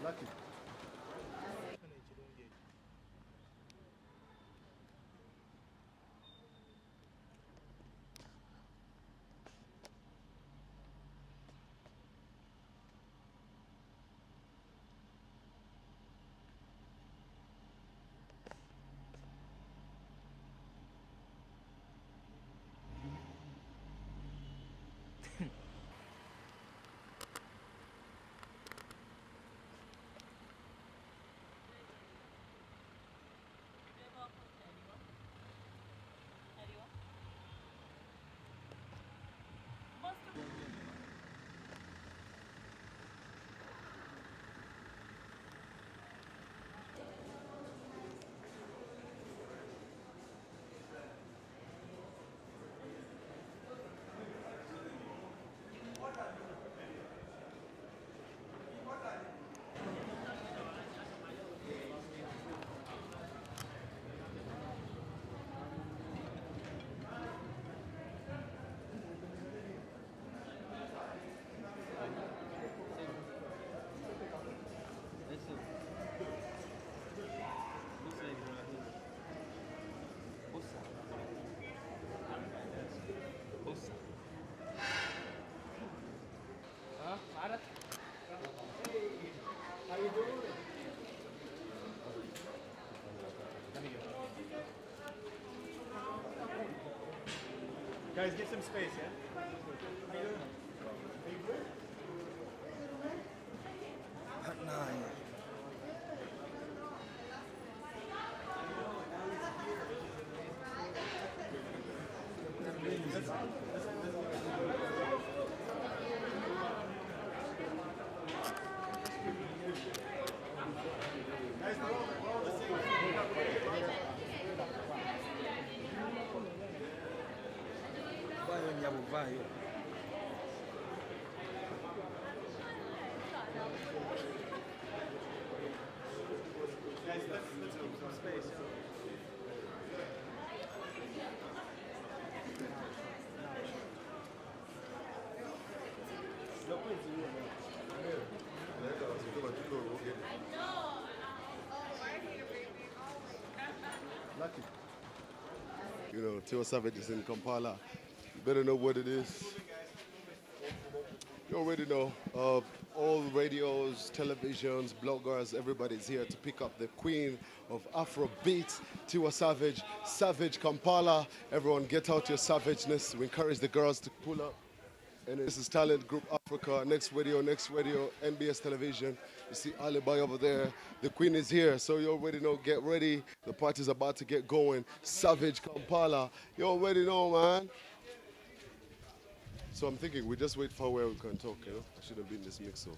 Lucky. Guys, get some space, yeah? How you doing? Are you good? At 9. Guys, we're all the same. Guys, let's move some space. Lucky. You know, TIWA SAVAGE is in Kampala. You better know what it is. You already know. All radios, televisions, bloggers, everybody's here to pick up the queen of Afrobeat, TIWA SAVAGE, Savage Kampala. Everyone get out your savageness. We encourage the girls to pull up. And this is Talent Group Africa, next radio, NBS Television. You see Alibi over there. The queen is here, so you already know, get ready. The party's about to get going. Savage Kampala. You already know, man. So I'm thinking we just wait for where we can talk, you know? I should have been this mix, so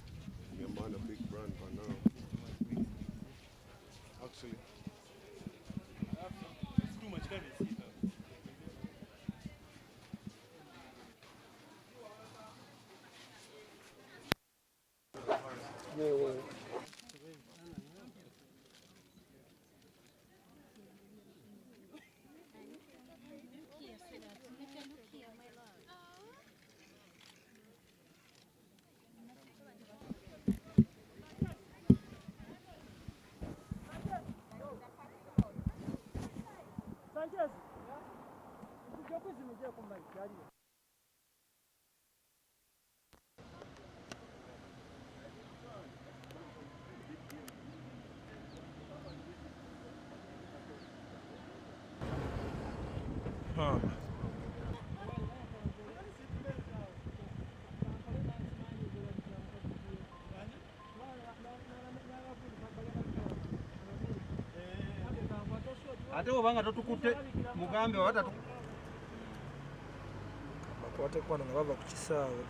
me and man a big brand by now. Actually. It's too much currency. Whoa. Ate obanga totukute mugambe wata bakwate kwana nga bava ku kisaawe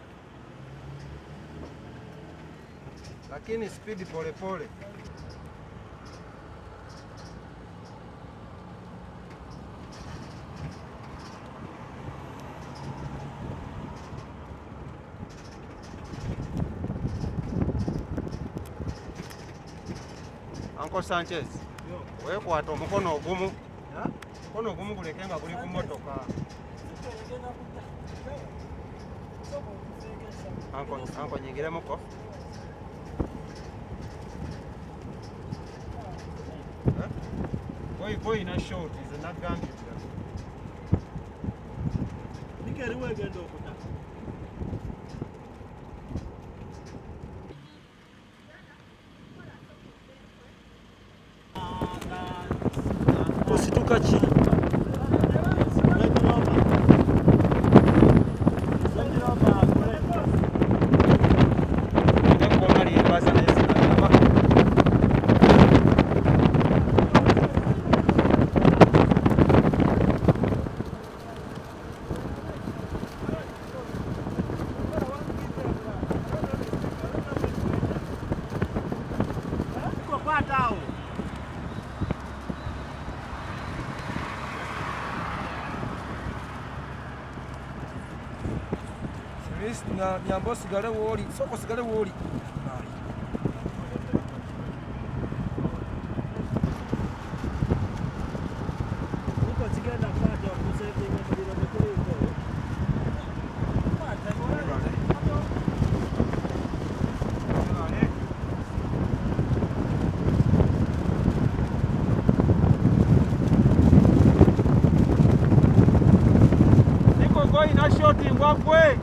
lakini speed pole pole. Uncle Sanchez, wewe kwata omukono ogumu. Mukono ogumu guleke nga guli ku motoka. Anko nyingiremo ko. Boy ina short is not gambit. Nikeri wegenda okuta. Osituka ki? Nyambo sigale woli, soko sigale woli. Niko going na short in one way.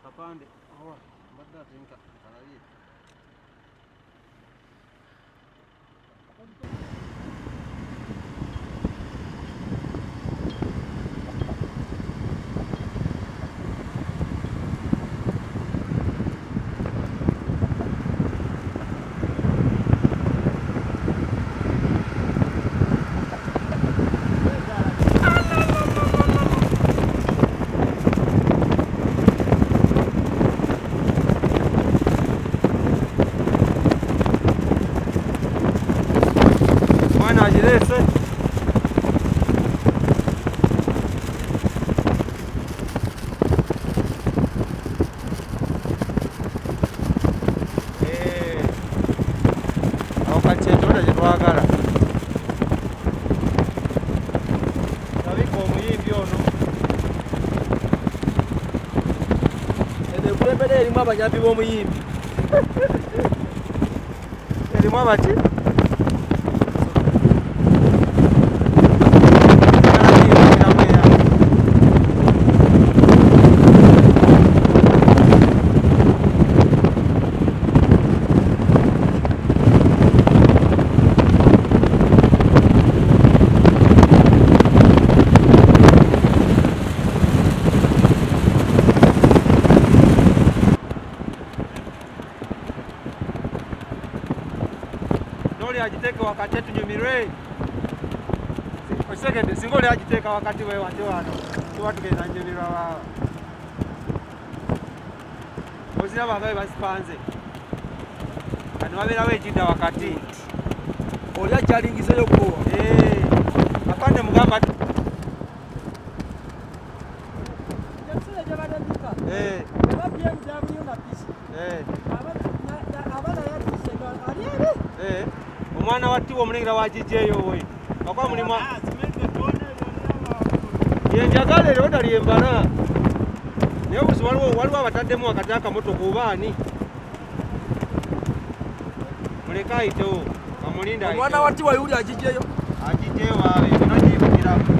Kapande, oh, mbadda tinka, kalabi. Erimu abanyambi b'omuyimbi. Erimu abaki? agiteeke wakati tunyumirwe. Osegende singa oli agiteeka wakati we wate wano tuba tugenda nyumirwa baba. Oziraba nga bwe basipanze. Kano babeerawo ejidda wakati. Oli ajalingizeyo kuwa. Apande mugamba omwana wa TIWA omulengera wagijeeyo we wakuba mulimu yenjagala eroda lyembala naye obusi waliwo abataddemu wakati akamotoka oba ani muleke ayitewo bamulinda omwana wa TIWA yuli agijeeyo wawe bino gibukiraku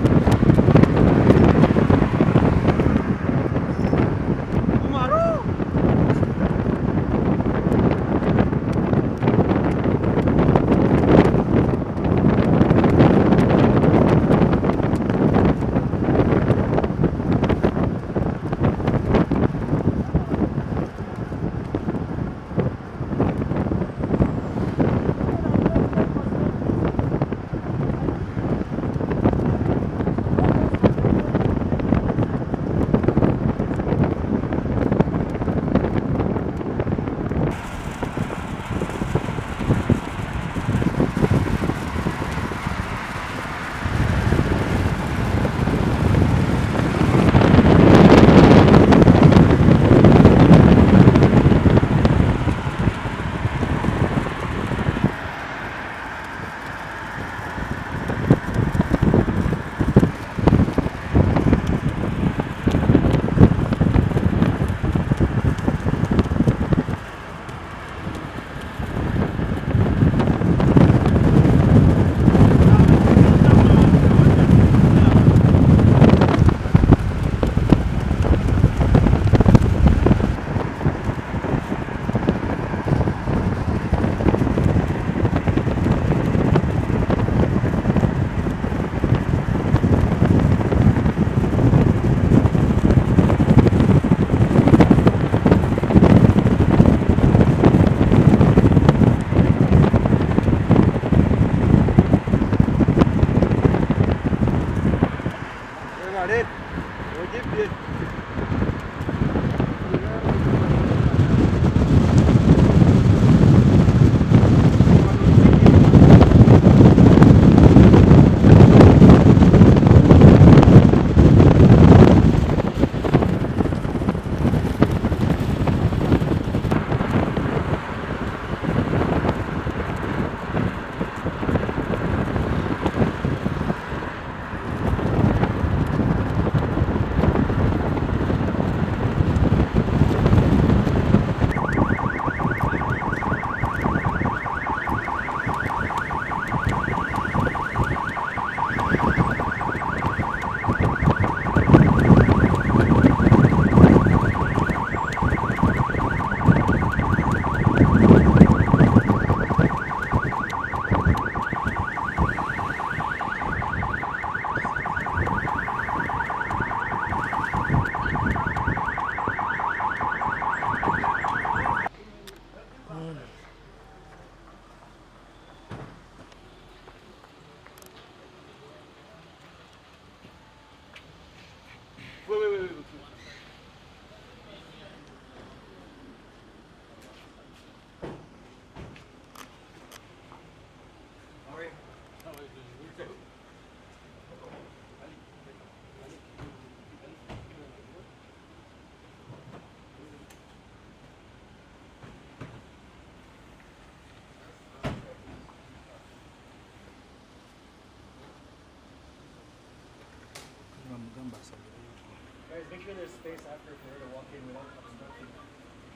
Guys, make sure there's space after for her to walk in without obstructing.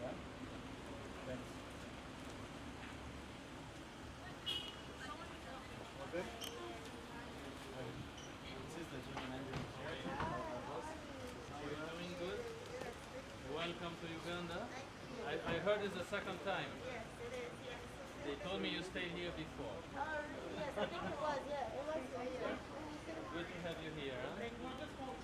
Yeah? Thanks. All good? This is the general manager. Our boss. You're doing good? Welcome to Uganda. I heard it's the second time. Yes, it is, yes. They told me you stayed here before. Yes, I think it was, yeah. It was, yeah. Good to have you here. Huh? Thank you so much.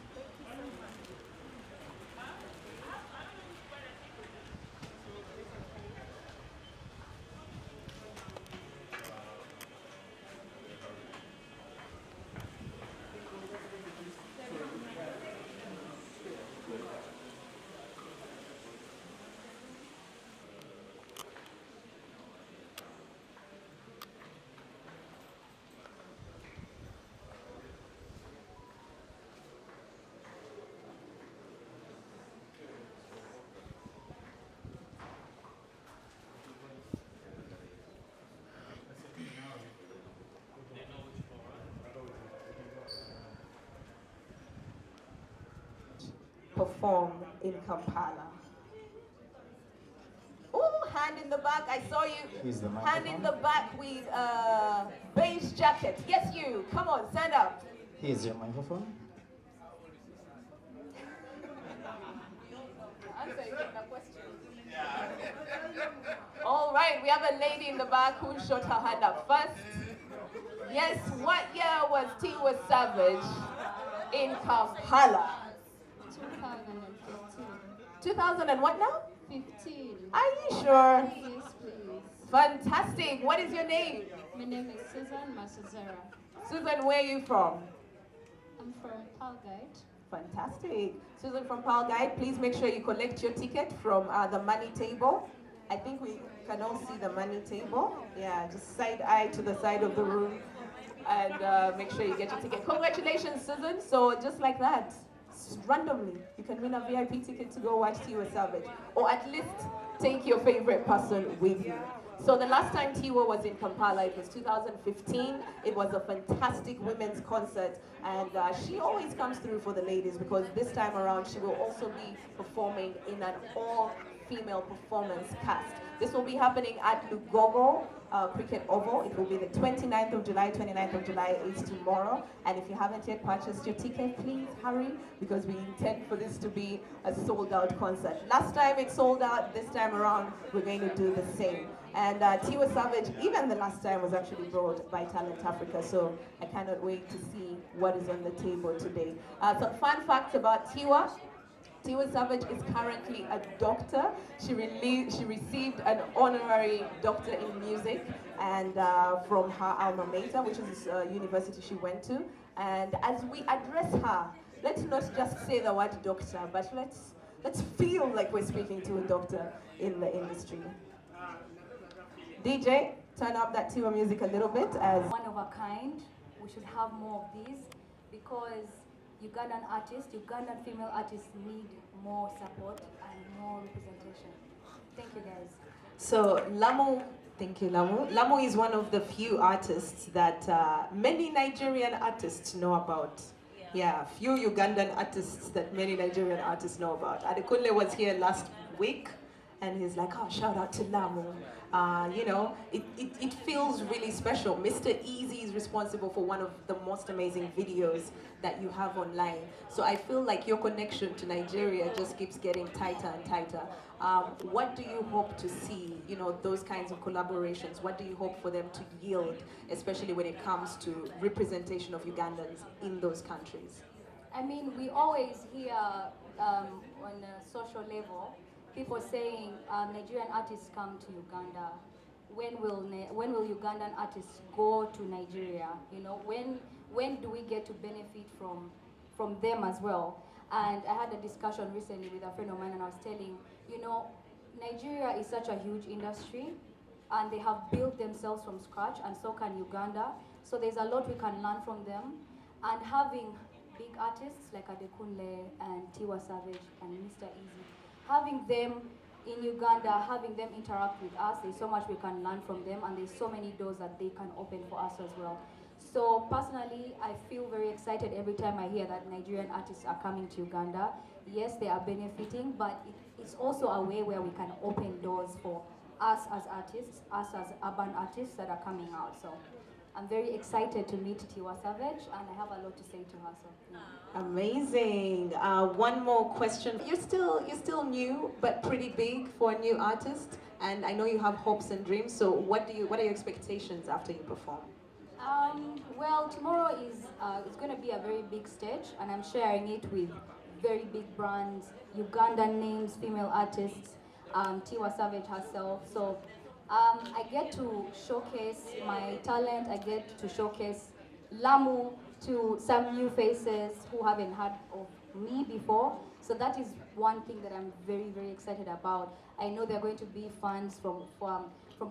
perform in Kampala? Oh, hand in the back. I saw you. Here's the Hand in microphone. the back with beige jacket. Yes, you. Come on, stand up. Here's your microphone. Answer the question. All right, we have a lady in the back who shot her hand up first. Yes, what year was TIWA Savage in Kampala? 2015. 2000 and what now? 15. Are you sure? Yes, please. Fantastic. What is your name? My name is Susan Masazera. Susan, where are you from? I'm from Palgate. Fantastic. Susan from Pal Guide, please make sure you collect your ticket from the money table. I think we can all see the money table. Yeah, just side eye to the side of the room and make sure you get your ticket. Congratulations, Susan. So just like that, randomly, you can win a VIP ticket to go watch TIWA Savage, or at least take your favorite person with you. So the last time TIWA was in Kampala, it was 2015. It was a fantastic women's concert, and she always comes through for the ladies, because this time around she will also be performing in an all-female performance cast. This will be happening at Lugogo Cricket Oval. It will be the 29th of July, 29th of July is tomorrow. And if you haven't yet purchased your ticket, please hurry, because we intend for this to be a sold-out concert. Last time it sold out, this time around we're going to do the same. And TIWA Savage, even the last time, was actually brought by Talent Africa, so I cannot wait to see what is on the table today. Some fun facts about TIWA. TIWA Savage is currently a doctor. She received an honorary doctor in music and from her alma mater, which is a university she went to. And as we address her, let's not just say the word doctor, but let's feel like we're speaking to a doctor in the industry. DJ, turn up that TIWA music a little bit as one of a kind. We should have more of these, because Ugandan female artists need more support and more representation. Thank you, guys. So Lamu, thank you, Lamu. Lamu is one of the few artists that many Nigerian artists know about. Yeah, few Ugandan artists that many Nigerian artists know about. Adekunle was here last week, and he's like, oh, shout out to Lamu. You know, it feels really special. Mr. Easy is responsible for one of the most amazing videos that you have online. So I feel like your connection to Nigeria just keeps getting tighter and tighter. What do you hope to see, you know, those kinds of collaborations? What do you hope for them to yield, especially when it comes to representation of Ugandans in those countries? I mean, we always hear on a social level, people saying Nigerian artists come to Uganda. When will Ugandan artists go to Nigeria? You know, when do we get to benefit from them as well? And I had a discussion recently with a friend of mine, and I was telling, you know, Nigeria is such a huge industry, and they have built themselves from scratch, and so can Uganda. So there's a lot we can learn from them, and having big artists like Adekunle and TIWA Savage and Mr. Easy, having them in Uganda, having them interact with us, there's so much we can learn from them, and there's so many doors that they can open for us as well. So personally, I feel very excited every time I hear that Nigerian artists are coming to Uganda. Yes, they are benefiting, but it's also a way where we can open doors for us as artists, us as urban artists that are coming out. So I'm very excited to meet TIWA Savage, and I have a lot to say to her. So, yeah. Amazing. One more question. You're still new, but pretty big for a new artist, and I know you have hopes and dreams. So what are your expectations after you perform? Well, tomorrow is it's going to be a very big stage, and I'm sharing it with very big brands, Ugandan names, female artists, TIWA Savage herself. So I get to showcase my talent. I get to showcase Lamu to some new faces who haven't heard of me before. So that is one thing that I'm very, very excited about. I know there are going to be fans from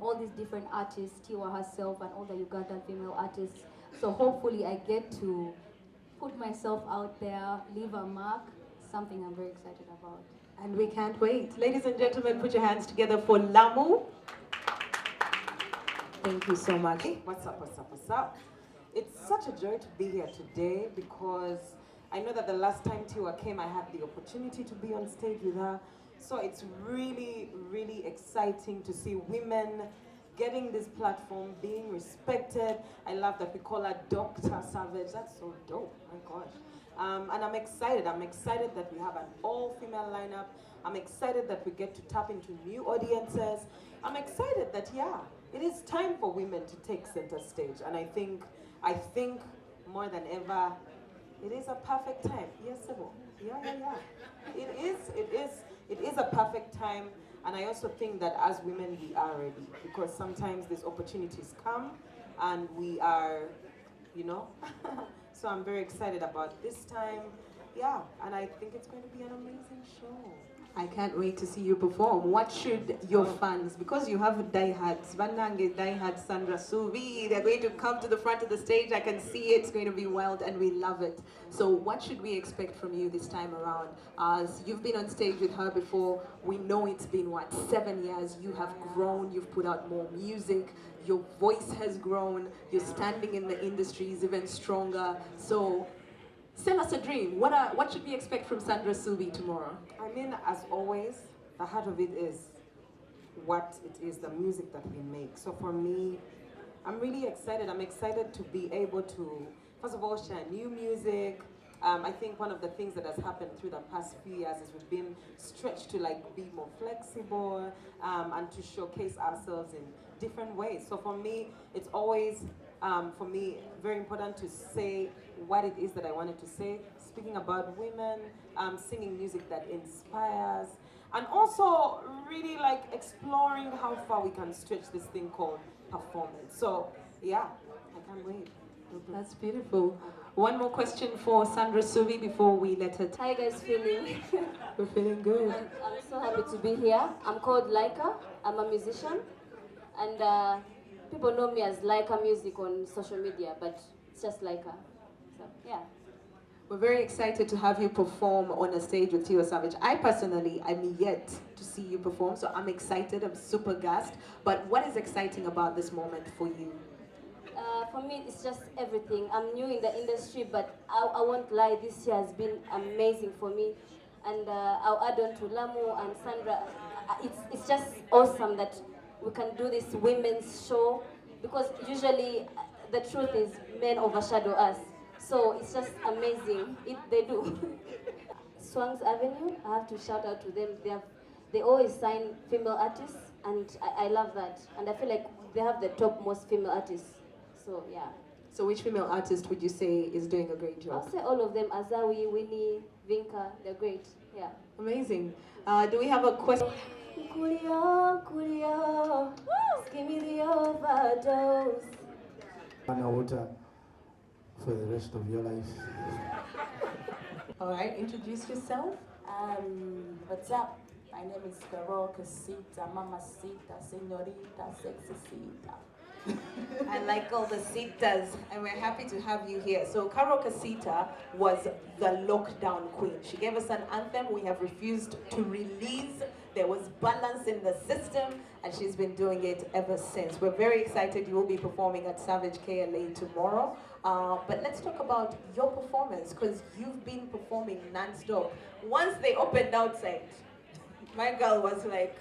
all these different artists, TIWA herself and all the Ugandan female artists. So hopefully I get to put myself out there, leave a mark, something I'm very excited about. And we can't wait. Ladies and gentlemen, put your hands together for Lamu. Thank you so much. What's up? It's such a joy to be here today, because I know that the last time Tiwa came, I had the opportunity to be on stage with her. So it's really, really exciting to see women getting this platform, being respected. I love that we call her Dr. Savage. That's so dope, my gosh. And I'm excited. I'm excited that we have an all-female lineup. I'm excited that we get to tap into new audiences. I'm excited that, yeah, it is time for women to take center stage. And I think more than ever, it is a perfect time. Yes, Sebo. Yeah. It is a perfect time. And I also think that as women, we are ready. Because sometimes these opportunities come and we are, you know. So I'm very excited about this time. Yeah, and I think it's going to be an amazing show. I can't wait to see you perform. What should your fans, because you have diehards, Vandange, diehard Sandra Suvi, they're going to come to the front of the stage. I can see it's going to be wild and we love it. So what should we expect from you this time around? As you've been on stage with her before, we know it's been, 7 years? You have grown, you've put out more music, your voice has grown, your standing in the industry is even stronger. So sell us a dream. What should we expect from Sandra Subi tomorrow? I mean, as always, the heart of it is what it is, the music that we make. So for me, I'm really excited. I'm excited to be able to, first of all, share new music. I think one of the things that has happened through the past few years is we've been stretched to be more flexible and to showcase ourselves in different ways. So for me, it's always, very important to say what it is that I wanted to say, speaking about women, singing music that inspires, and also really exploring how far we can stretch this thing called performance. So yeah, I can't wait. That's beautiful. One more question for Sandra Suvi before we let her. How you guys feeling? We're feeling good. I'm so happy to be here. I'm called Laika. I'm a musician, and people know me as Laika Music on social media, but it's just Laika. So yeah. We're very excited to have you perform on a stage with TIWA Savage. I personally, I'm yet to see you perform, so I'm excited. I'm super gassed. But what is exciting about this moment for you? For me, it's just everything. I'm new in the industry, but I won't lie, this year has been amazing for me. And I'll add on to Lamu and Sandra. It's just awesome that we can do this women's show, because usually the truth is men overshadow us. So it's just amazing. They do. Swangs Avenue, I have to shout out to them. They always sign female artists, and I love that. And I feel like they have the top most female artists. So yeah. So which female artist would you say is doing a great job? I'll say all of them. Azawi, Winnie, Vinka, they're great. Yeah. Amazing. Do we have a question? Coolio, give me the overdose. Water for the rest of your life. All right, introduce yourself. What's up? My name is Carol Casita, Mamacita, Senorita, Sexicita. I like all the citas, and we're happy to have you here. So Carol Casita was the lockdown queen. She gave us an anthem we have refused to release. There was balance in the system, and she's been doing it ever since. We're very excited you will be performing at Savage KLA tomorrow. But let's talk about your performance, because you've been performing non-stop. Once they opened outside, my girl was like,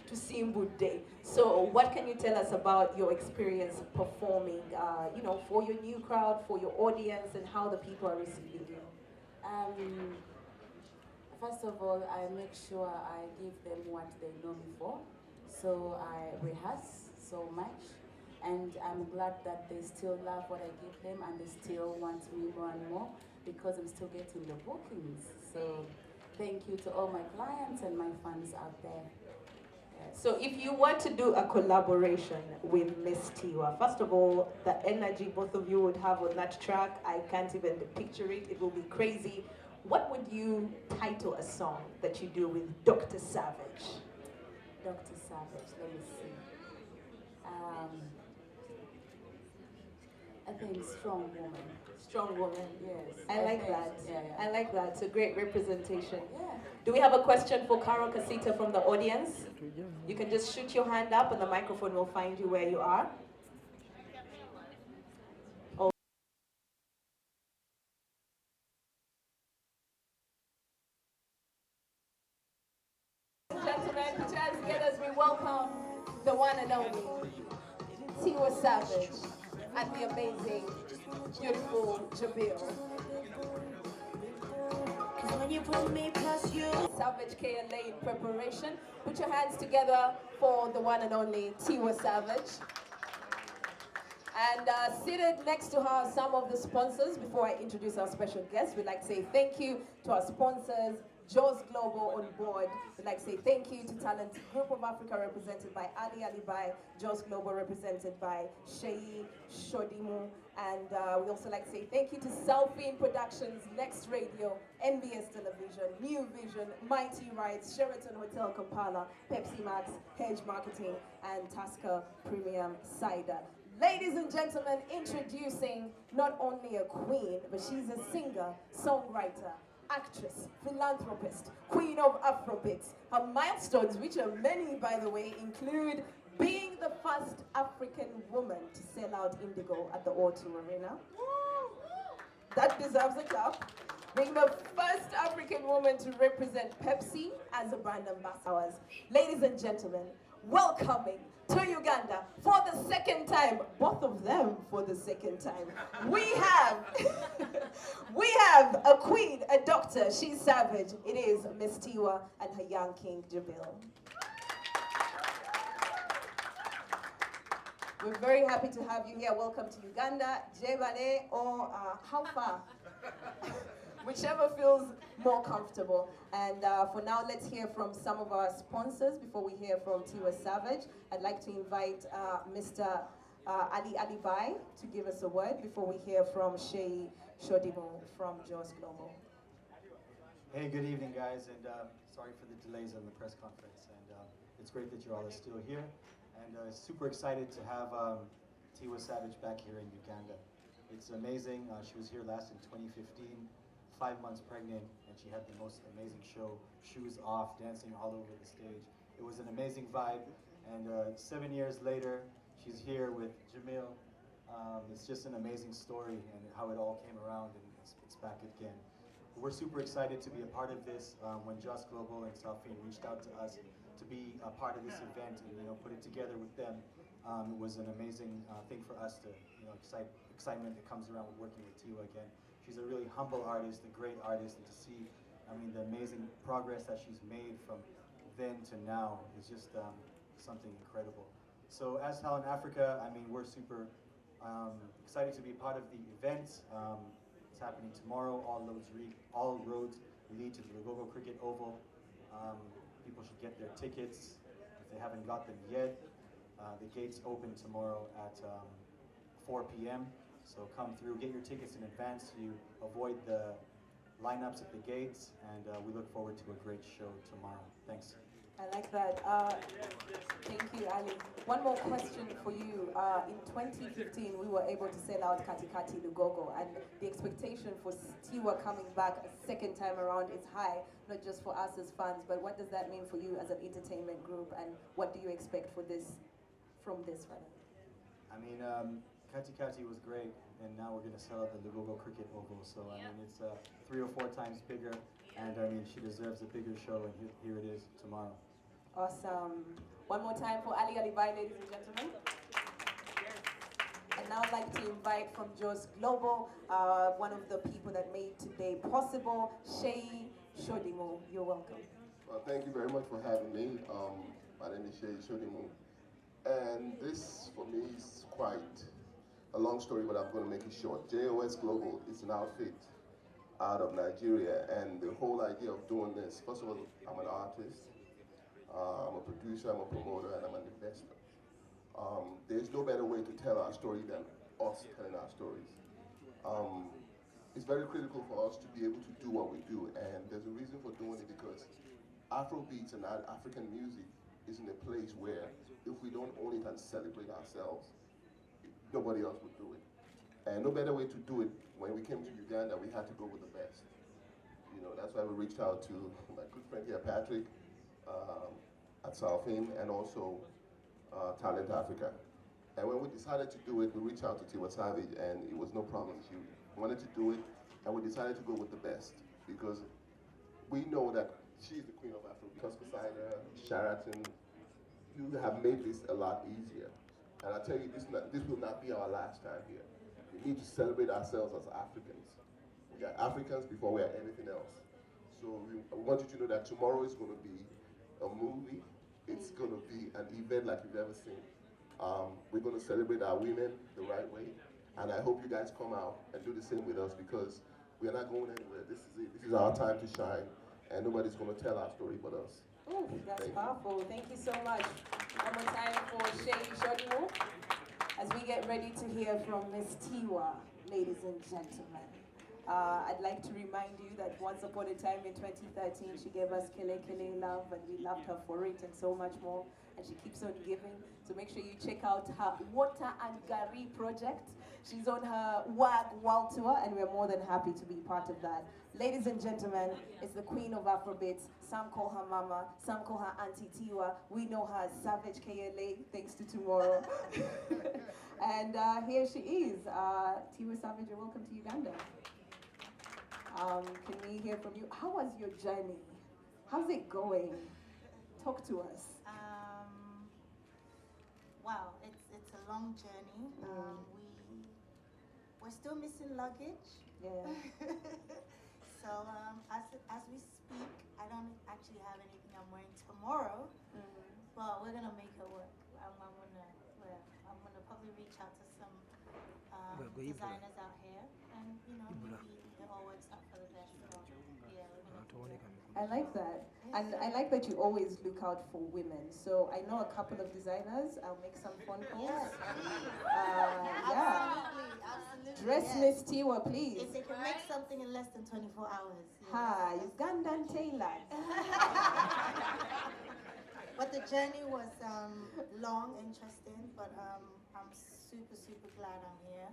to Simbu Day. So what can you tell us about your experience performing, for your new crowd, for your audience, and how the people are receiving you? First of all, I make sure I give them what they know me for. So I rehearse so much, and I'm glad that they still love what I give them, and they still want me more and more, because I'm still getting the bookings. So thank you to all my clients and my fans out there. So if you were to do a collaboration with Miss Tiwa, first of all, the energy both of you would have on that track, I can't even picture it. It will be crazy. What would you title a song that you do with Dr. Savage? Dr. Savage, let me see. I think Strong Woman. Strong Woman. Yes. I like that. Yeah. I like that. It's a great representation. Yeah. Do we have a question for Carol Casita from the audience? You can just shoot your hand up and the microphone will find you where you are. we welcome the one and only TIWA Savage and the amazing, beautiful Jamil. Savage KLA in preparation. Put your hands together for the one and only TIWA Savage. And seated next to her are some of the sponsors. Before I introduce our special guest, we'd like to say thank you to our sponsors, Jaws Global on board. We'd like to say thank you to Talent Group of Africa represented by Ali Alibai, Jaws Global represented by Sheyi Shodimu. And we also like to say thank you to Selfie Productions, Next Radio, NBS Television, New Vision, Mighty Rights, Sheraton Hotel Kampala, Pepsi Max, Hedge Marketing, and Tasker Premium Cider. Ladies and gentlemen, introducing not only a queen, but she's a singer, songwriter, actress, philanthropist, queen of Afrobeats. Her milestones, which are many by the way, include being the first African woman to sell out Indigo at the O2 Arena. That deserves a clap. Being the first African woman to represent Pepsi as a brand ambassador. Ladies and gentlemen, welcoming to Uganda for the second time, both of them for the second time. We have a queen, a doctor, she's savage. It is Miss TIWA and her young king, Jamil. We're very happy to have you here. Welcome to Uganda, Jebale, or how far? Whichever feels more comfortable. And for now, let's hear from some of our sponsors before we hear from TIWA Savage. I'd like to invite Mr. Ali Alibai to give us a word before we hear from Sheyi Shodimu from Jaws Global. Hey, good evening, guys, and sorry for the delays on the press conference. And it's great that you all are still here. And super excited to have TIWA Savage back here in Uganda. It's amazing. She was here last in 2015. 5 months pregnant, and she had the most amazing show, shoes off, dancing all over the stage. It was an amazing vibe, and 7 years later, she's here with Jamil. It's just an amazing story and how it all came around, and it's back again. We're super excited to be a part of this. When Jaws Global and Selfie reached out to us to be a part of this event and put it together with them, it was an amazing thing for us to excitement that comes around with working with TIWA again. She's a really humble artist, a great artist, and to see, the amazing progress that she's made from then to now is just something incredible. So as Talent Africa, we're super excited to be part of the event. It's happening tomorrow. All roads lead to the Lugogo Cricket Oval. People should get their tickets if they haven't got them yet. The gates open tomorrow at 4 p.m. So come through, get your tickets in advance so you avoid the lineups at the gates, and we look forward to a great show tomorrow. Thanks. I like that. Thank you, Ali. One more question for you. In 2015, we were able to sell out Kati Kati Lugogo, and the expectation for TIWA coming back a second time around is high, not just for us as fans, but what does that mean for you as an entertainment group, and what do you expect for this, from this, rather? Kati Kati was great, and now we're going to sell out the Lugogo Cricket Oval. So it's 3 or 4 times bigger, and she deserves a bigger show, and here it is tomorrow. Awesome. One more time for Ali Alibai, ladies and gentlemen. And now I'd like to invite from Jaws Global, one of the people that made today possible, Sheyi Shodimu. You're welcome. Well, thank you very much for having me. My name is Sheyi Shodimu, and this for me is quite a long story, but I'm going to make it short. JOS Global is an outfit out of Nigeria, and the whole idea of doing this, first of all, I'm an artist, I'm a producer, I'm a promoter, and I'm an investor. There's no better way to tell our story than us telling our stories. It's very critical for us to be able to do what we do, and there's a reason for doing it because Afrobeats and African music is in a place where if we don't own it and celebrate ourselves, nobody else would do it. And no better way to do it. When we came to Uganda, we had to go with the best. That's why we reached out to my good friend here, Patrick, at Southend, and also Talent Africa. And when we decided to do it, we reached out to TIWA Savage, and it was no problem. She wanted to do it, and we decided to go with the best because we know that she's the queen of Afrobeat. Cider, Sheraton, you have made this a lot easier. And I tell you, this will not be our last time here. We need to celebrate ourselves as Africans. We are Africans before we are anything else. So I want you to know that tomorrow is going to be a movie. It's going to be an event like you've never seen. We're going to celebrate our women the right way. And I hope you guys come out and do the same with us, because we are not going anywhere. This is it. This is our time to shine. And nobody's going to tell our story but us. Oh, that's powerful. Thank you so much. One more time for Shay Shodiwo, as we get ready to hear from Miss TIWA, ladies and gentlemen. I'd like to remind you that once upon a time in 2013, she gave us Kele Kele Love, and we loved her for it and so much more. And she keeps on giving. So make sure you check out her Water and Gari project. She's on her WAG World Tour, and we're more than happy to be part of that. Ladies and gentlemen, it's the queen of Afrobeats. Some call her Mama, some call her Auntie Tiwa. We know her as Savage KLA, thanks to Tomorrow. And here she is. TIWA Savage, you're welcome to Uganda. Can we hear from you? How was your journey? How's it going? Talk to us. Wow, it's a long journey. We're still missing luggage. Yeah. So as we speak, I don't actually have anything I'm wearing tomorrow, but we're gonna make it work. I'm gonna probably reach out to some designers out here, and maybe it all works out for the best. So, yeah, we're gonna I like that. And I like that you always look out for women. So I know a couple of designers. I'll make some phone calls. Yes, yeah. Absolutely. Dress Miss Tiwa, please. If they can make something in less than 24 hours. Ha, Ugandan tailored. But the journey was long, interesting, but I'm super, super glad I'm here.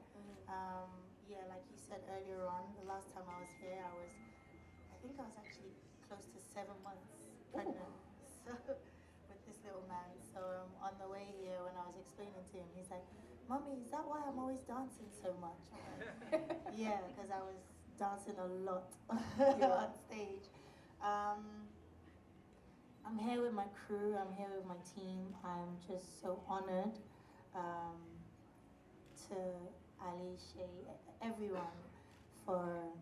Yeah, like you said earlier on, the last time I was here, I think I was actually close to 7 months pregnant. So, with this little man. So on the way here, when I was explaining to him, he's like, "Mommy, is that why I'm always dancing so much?" Yeah, because I was dancing a lot on stage. I'm here with my crew, I'm here with my team. I'm just so honored to Ali, Shay, everyone for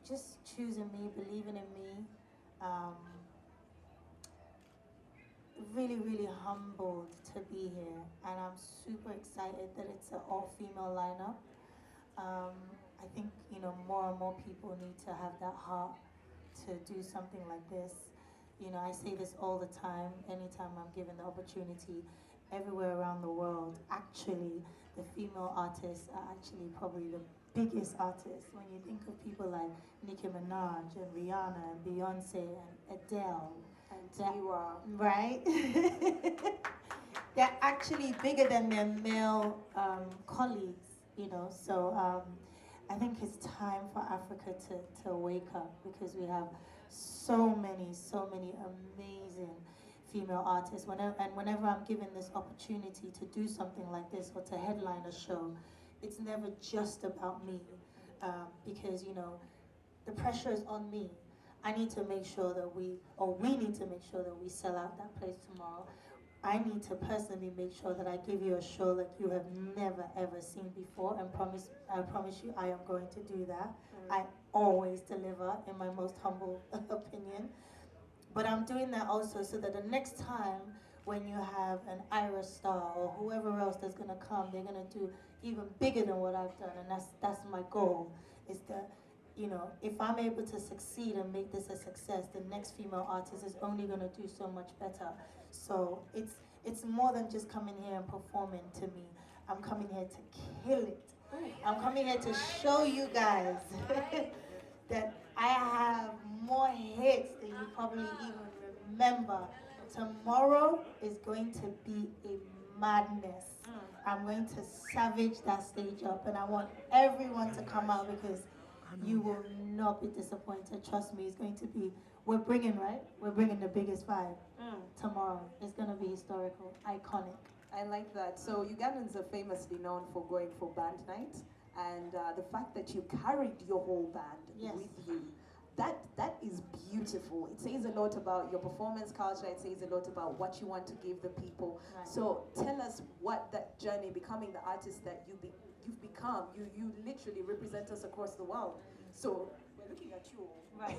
just choosing me, believing in me. Really, really humbled to be here, and I'm super excited that it's an all-female lineup. I think more and more people need to have that heart to do something like this. I say this all the time, anytime I'm given the opportunity, everywhere around the world. Actually, the female artists are actually probably the biggest artists. When you think of people like Nicki Minaj and Rihanna and Beyonce and Adele. And Tiwa. Right? They're actually bigger than their male colleagues, So I think it's time for Africa to wake up, because we have so many amazing female artists. Whenever I'm given this opportunity to do something like this or to headline a show, it's never just about me, because the pressure is on me. I need to make sure that we need to make sure that we sell out that place tomorrow. I need to personally make sure that I give you a show that you have never ever seen before, and I promise you I am going to do that. I always deliver, in my most humble opinion. But I'm doing that also so that the next time when you have an Ira Star or whoever else that's gonna come, they're gonna do even bigger than what I've done, and that's my goal. Is that if I'm able to succeed and make this a success, the next female artist is only gonna do so much better. So it's more than just coming here and performing to me. I'm coming here to kill it. I'm coming here to show you guys that I have more hits than you probably even remember. Tomorrow is going to be a madness. I'm going to savage that stage up, and I want everyone to come out, because you will not be disappointed. Trust me, it's going to be, we're bringing the biggest five tomorrow. It's going to be historical, iconic. I like that. So Ugandans are famously known for going for band night, and the fact that you carried your whole band with you, that is beautiful. beautiful. It says a lot about your performance culture. It says a lot about what you want to give the people. Right. So tell us what that journey, becoming the artist that you've become. You literally represent us across the world. So we're looking at you. Right.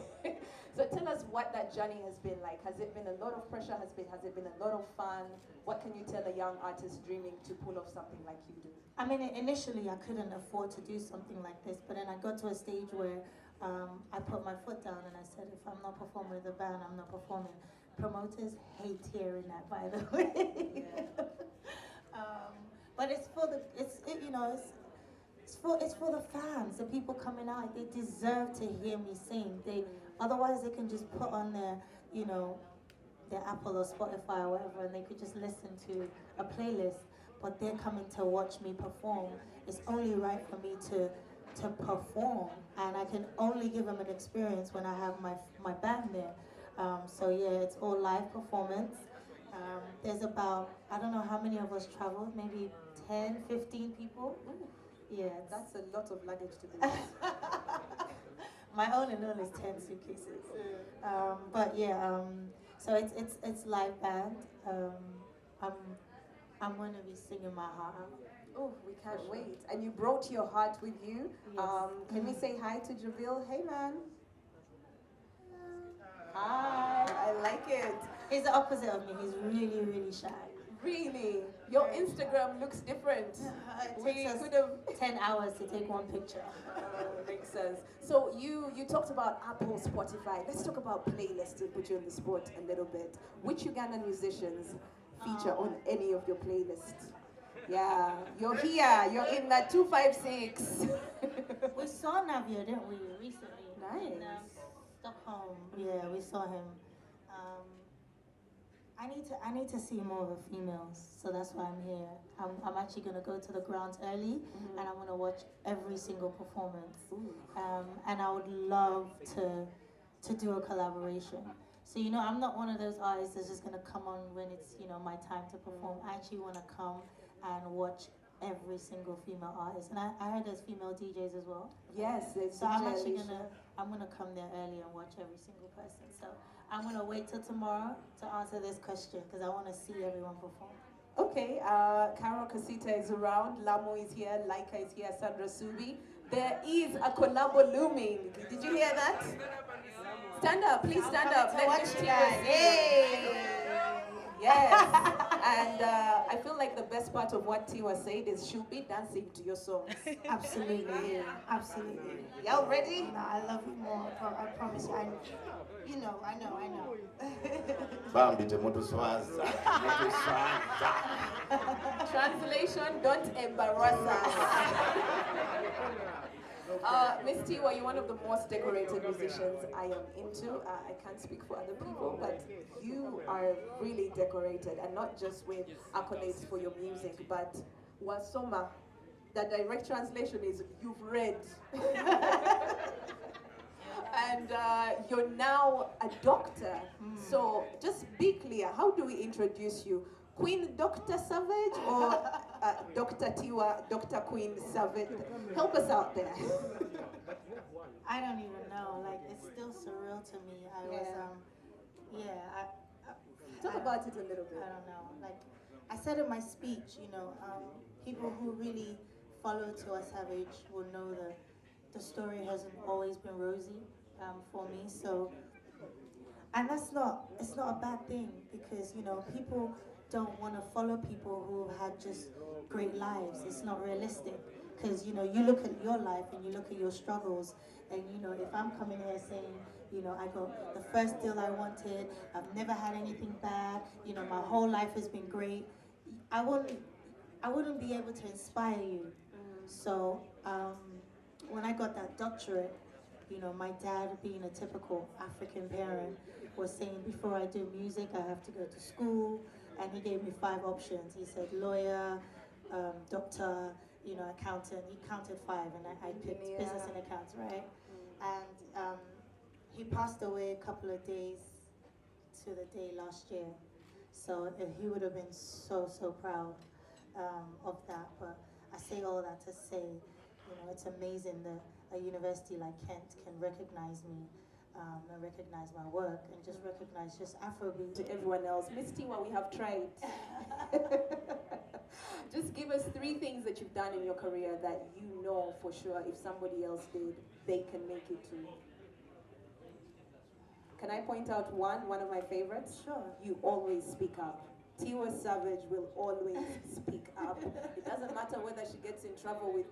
So tell us what that journey has been like. Has it been a lot of pressure? Has it been a lot of fun? What can you tell a young artist dreaming to pull off something like you do? I mean, initially I couldn't afford to do something like this, but then I got to a stage where I put my foot down and I said, if I'm not performing with the band, I'm not performing. Promoters hate hearing that, by the way. But it's for the, it's for the fans, the people coming out. They deserve to hear me sing. Otherwise they can just put on their, their Apple or Spotify or whatever, and they could just listen to a playlist. But they're coming to watch me perform. It's only right for me to perform, and I can only give them an experience when I have my band there. So yeah, it's all live performance. There's about, I don't know how many of us traveled, maybe 10, 15 people. Yeah, that's a lot of luggage to do. My own and own is 10 suitcases. But yeah, so it's live band. I'm going to be singing my heart out. Oh, we can't wait. And you brought your heart with you. Yes. Can we say hi to Jamil? Hey, man. Hi, I like it. He's the opposite of me. He's really, really shy. Really? Your Instagram looks different. It takes us 10 hours to take one picture. Makes sense. So you talked about Apple, Spotify. Let's talk about playlists to put you on the spot a little bit. Which Ugandan musicians feature on any of your playlists? Yeah, you're here. You're in that 256. We saw Navio, didn't we, recently? Nice. In Stockholm. Yeah, we saw him. I need to see more of the females, so that's why I'm here. I'm actually going to go to the grounds early, and I'm going to watch every single performance. And I would love to do a collaboration. So, I'm not one of those artists that's just going to come on when it's, my time to perform. I actually want to come and watch every single female artist. And I heard there's female DJs as well. Yes, so I'm actually I'm gonna come there early and watch every single person. So I'm gonna wait till tomorrow to answer this question because I want to see everyone perform. Okay, Carol Casita is around, Lamo is here, Laika is here, Sandra Subi. There is a collabo looming. Did you hear that? Stand up, please stand up. Let's watch you guys. Yay! Yes. And I feel like the best part of what TIWA said is she'll be dancing to your songs. Absolutely. Absolutely. Y'all ready? No, I love you more. I promise you. I know. Bambi mutu swaza. Translation, don't embarrass us. Miss TIWA, you're one of the most decorated musicians I am into. I can't speak for other people, but you are really decorated, and not just with accolades for your music, but wasoma. The direct translation is you've read. And you're now a doctor. So just be clear, how do we introduce you? Queen Dr. Savage or Dr. TIWA, Dr. Queen Savage? Help us out there. I don't even know. Like, it's still surreal to me. Talk about it a little bit. I don't know. Like, I said in my speech, people who really follow TIWA Savage will know that the story hasn't always been rosy for me. So, and it's not a bad thing because, people don't want to follow people who had just great lives. It's not realistic because, you look at your life and you look at your struggles and, if I'm coming here saying, I got the first deal I wanted, I've never had anything bad, my whole life has been great, I wouldn't be able to inspire you. So when I got that doctorate, my dad, being a typical African parent, was saying before I do music, I have to go to school, and he gave me 5 options. He said lawyer, doctor, accountant. He counted 5, and I picked business and accounts, right? And he passed away a couple of days to the day last year. So he would have been so proud of that. But I say all that to say, it's amazing that a university like Kent can recognize me and recognize my work and just recognize just Afrobeat. To everyone else, Miss Tiwa, we have tried. Just give us 3 things that you've done in your career that you know for sure if somebody else did, they can make it too. Can I point out one of my favorites? Sure. You always speak up. TIWA Savage will always speak up. It doesn't matter whether she gets in trouble with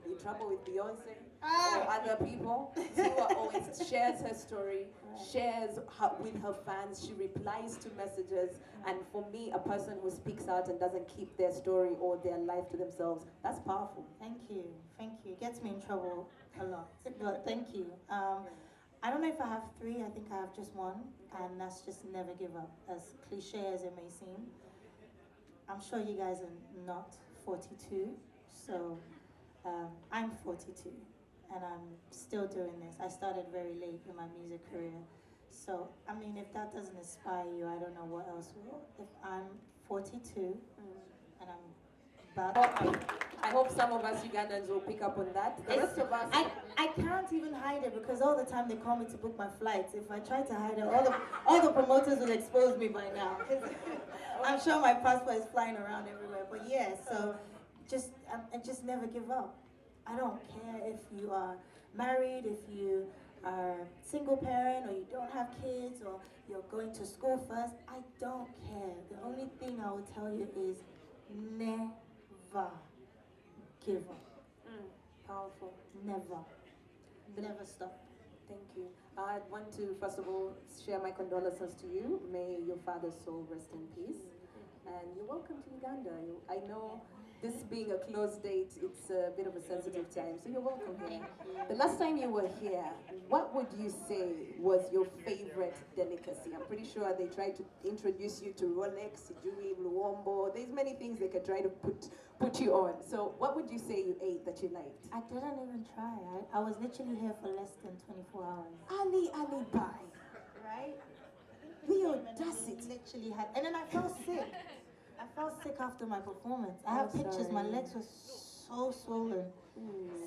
Beyonce or other people. TIWA always shares her story, shares with her fans. She replies to messages. And for me, a person who speaks out and doesn't keep their story or their life to themselves, that's powerful. Thank you. It gets me in trouble a lot, but thank you. I don't know if I have 3, I think I have just 1, and that's just never give up, as cliche as it may seem. I'm sure you guys are not 42, so I'm 42, and I'm still doing this. I started very late in my music career, so I mean, if that doesn't inspire you, I don't know what else will. If I'm 42, and I'm I hope some of us Ugandans will pick up on that. The rest of us, I can't even hide it because all the time they call me to book my flights. If I try to hide it, all the promoters will expose me by now. I'm sure my passport is flying around everywhere. But yeah, so just never give up. I don't care if you are married, if you are single parent, or you don't have kids, or you're going to school first. I don't care. The only thing I will tell you is never give up. Powerful. Never stop. Thank you. I want to, first of all, share my condolences to you. May your father's soul rest in peace. And you're welcome to Uganda. I know this being a closed date, it's a bit of a sensitive time, so you're welcome here. The last time you were here, what would you say was your favorite delicacy? I'm pretty sure they tried to introduce you to Rolex, Sijui, Luombo. There's many things they could try to put you on. So what would you say you ate that you liked? I didn't even try. I was literally here for less than 24 hours. Ali pie. Right? The audacity. Literally had, and then I felt sick. I felt sick after my performance. I have pictures. My legs were so swollen.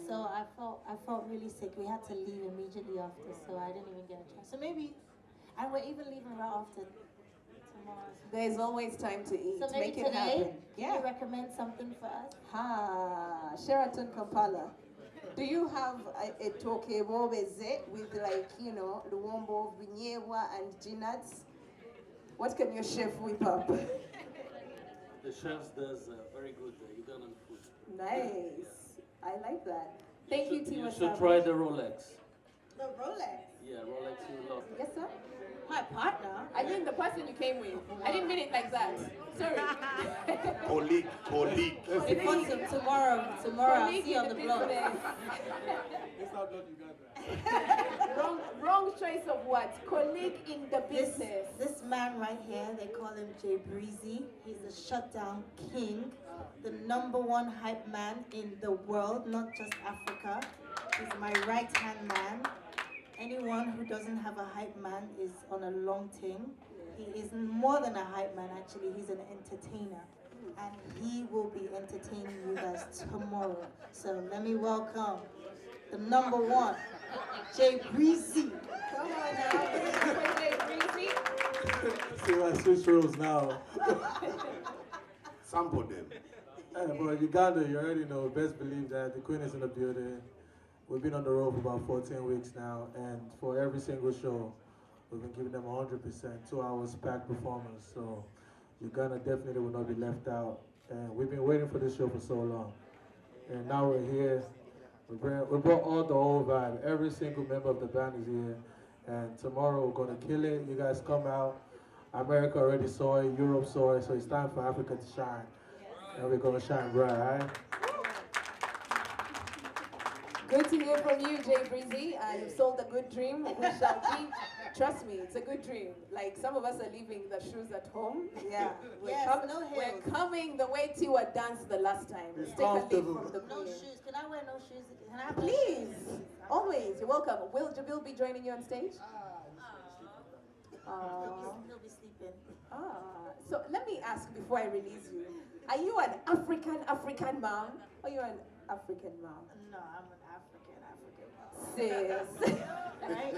So I felt really sick. We had to leave immediately after, so I didn't even get a chance. So maybe, and we're even leaving right after tomorrow. There's always time to eat. So maybe Make it today, happen. can you recommend something for us? Sheraton Kampala. Do you have a toke bobeze with, like, you know, luombo, vinyewa, and ginuts? What can your chef whip up? The chef does very good Ugandan food. Nice. I like that. Thank you, Tiwa You Savage. should try the Rolex. The Rolex? Yeah, Rolex you love. Yes, sir? My partner? I mean the person you came with. I didn't mean it like that. Sorry. Colleague. Tomorrow I'll see you on the block. It's not Uganda. Wrong choice of what? Colleague in the business. This man right here, they call him Jay Breezy. He's the shutdown king, the #1 hype man in the world, not just Africa. He's my right-hand man. Anyone who doesn't have a hype man is on a long thing. He is more than a hype man, actually. He's an entertainer. And he will be entertaining you guys tomorrow. So let me welcome the #1, Jay Breezy. Come on now, Jay Breezy. See, I switch roles now. Sample them. But Uganda, you already know, best believe that the Queen is in the building. We've been on the road for about 14 weeks now, and for every single show, we've been giving them 100%, 2 hours packed performance. So Uganda definitely will not be left out. And we've been waiting for this show for so long. And now we're here. We brought all the whole vibe. Every single member of the band is here. And tomorrow we're gonna kill it. You guys come out. America already saw it, Europe saw it, so it's time for Africa to shine. And we're gonna shine bright, all right? Good to hear from you, Jay Breezy. You've sold a good dream. We shall be. Trust me, it's a good dream. Like, some of us are leaving the shoes at home. Yeah. We're coming the way Tiwa danced the last time. Let's take a leaf from the No queen. shoes. Can I wear no shoes? Can I have Please. Always. You're welcome. Will Jamil be joining you on stage? He'll be sleeping. So let me ask before I release you. Are you an African mom? Or are you an African mom? No, I'm an African mom. Sis. Right?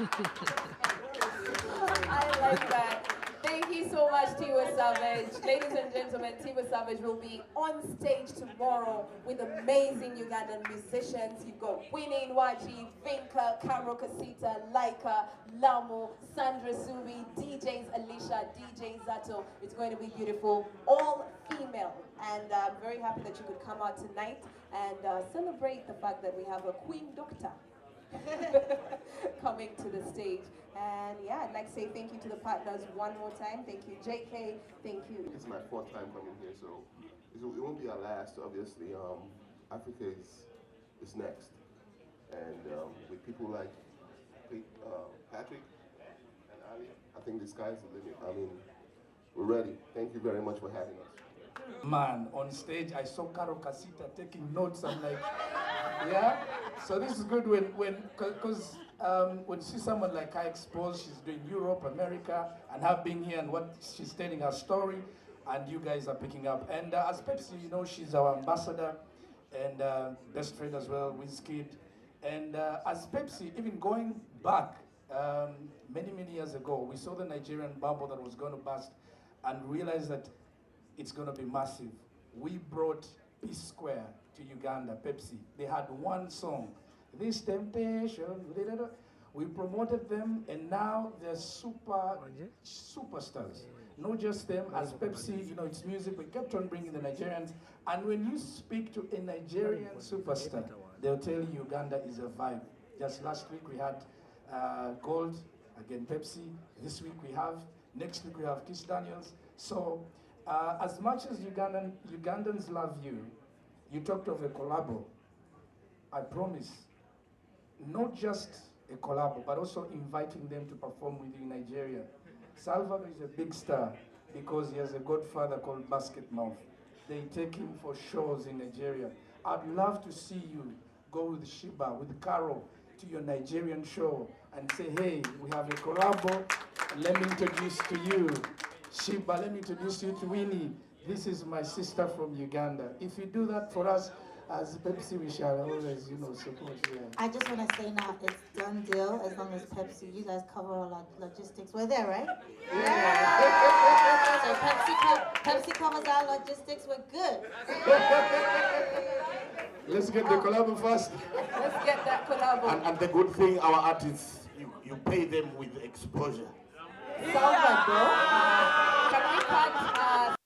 I like that. Thank you so much, TIWA Savage. Ladies and gentlemen, TIWA Savage will be on stage tomorrow with amazing Ugandan musicians. You've got Winnie Nwaji, Vinka, Karo Kasita, Laika, Lamu, Sandra Subi, DJs Alicia, DJ Zato. It's going to be beautiful, all female. And I'm very happy that you could come out tonight and celebrate the fact that we have a queen doctor coming to the stage. And yeah, I'd like to say thank you to the partners one more time. Thank you, JK. Thank you. It's my 4th time coming here, so it won't be our last, obviously. Africa is next. And with people like Patrick and Ali, I think the sky's the limit. I mean, we're ready. Thank you very much for having us. Man, on stage, I saw Karo Kasita taking notes. I'm like, yeah. So this is good because when you see someone like her exposed, she's doing Europe, America, and have been here, and what she's telling her story, and you guys are picking up. And as Pepsi, you know, she's our ambassador and best friend as well, Wizkid. And as Pepsi, even going back many years ago, we saw the Nigerian bubble that was going to burst, and realized that it's going to be massive. We brought Peace Square to Uganda, Pepsi. They had one song, This Temptation. We promoted them, and now they're superstars. Not just them, as Pepsi, you know, it's music. We kept on bringing the Nigerians. And when you speak to a Nigerian superstar, they'll tell you Uganda is a vibe. Just last week we had Gold, again Pepsi. This week we have, next week we have Kiss Daniels. So, as much as Ugandans love you, you talked of a collabo. I promise, not just a collabo, but also inviting them to perform with you in Nigeria. Salvador is a big star because he has a godfather called Basket Mouth. They take him for shows in Nigeria. I'd love to see you go with Shiba, with Karo, to your Nigerian show and say, hey, we have a collabo. Let me introduce to you Shiba, let me introduce you to Winnie. This is my sister from Uganda. If you do that for us, as Pepsi, we shall always, you know, support you. I just want to say now, it's done deal as long as Pepsi, you guys cover all our logistics. We're there, right? Yeah. So Pepsi covers our logistics, we're good. Let's get the collabo first. Let's get that collabo. And the good thing, our artists, you pay them with exposure. Salvador, can we cut